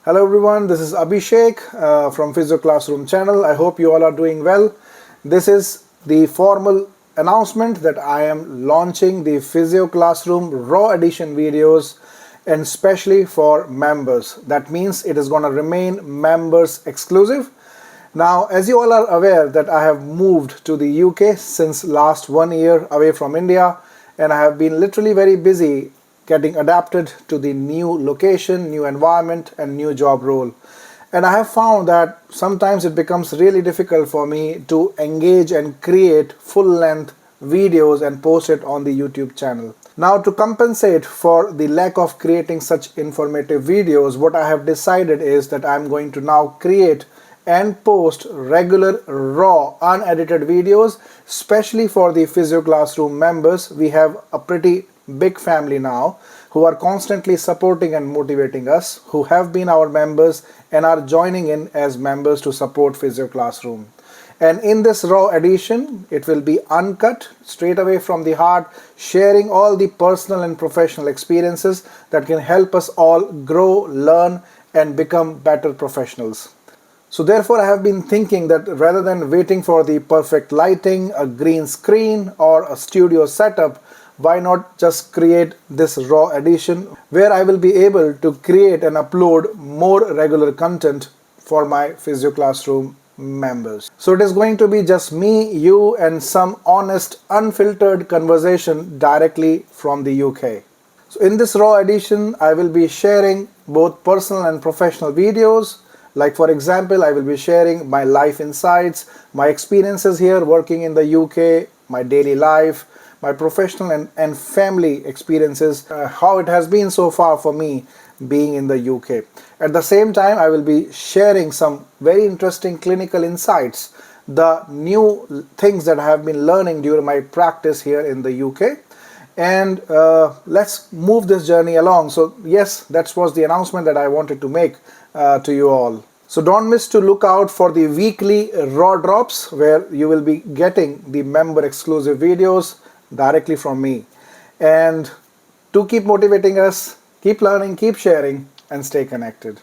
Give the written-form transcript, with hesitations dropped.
Hello everyone, this is Abhishek from Physioclassroom channel. I hope you all are doing well. This is the formal announcement that I am launching the Physioclassroom Raw Edition videos, and especially for members. That means it is going to remain members exclusive. Now, as you all are aware that I have moved to the UK since last 1 year away from India, and I have been literally very busy getting adapted to the new location, new environment, and new job role. And I have found that sometimes it becomes really difficult for me to engage and create full-length videos and post it on the YouTube channel. Now, to compensate for the lack of creating such informative videos, what I have decided is that I'm going to now create and post regular raw unedited videos, especially for the Physio Classroom members. We have a pretty big family now who are constantly supporting and motivating us, who have been our members and are joining in as members to support Physio Classroom. And in this raw edition, it will be uncut, straight away from the heart, sharing all the personal and professional experiences that can help us all grow, learn, and become better professionals. So therefore, I have been thinking that rather than waiting for the perfect lighting, a green screen, or a studio setup, why not just create this raw edition where I will be able to create and upload more regular content for my Physio Classroom members. So it is going to be just me, you, and some honest, unfiltered conversation directly from the UK. So in this raw edition, I will be sharing both personal and professional videos. Like for example, I will be sharing my life insights, my experiences here working in the UK, my daily life, my professional and family experiences, how it has been so far for me being in the UK. At the same time, I will be sharing some very interesting clinical insights, the new things that I have been learning during my practice here in the UK. And let's move this journey along. So yes, that was the announcement that I wanted to make to you all. So don't miss to look out for the weekly raw drops where you will be getting the member exclusive videos directly from me. And to keep motivating us, keep learning, keep sharing, and stay connected.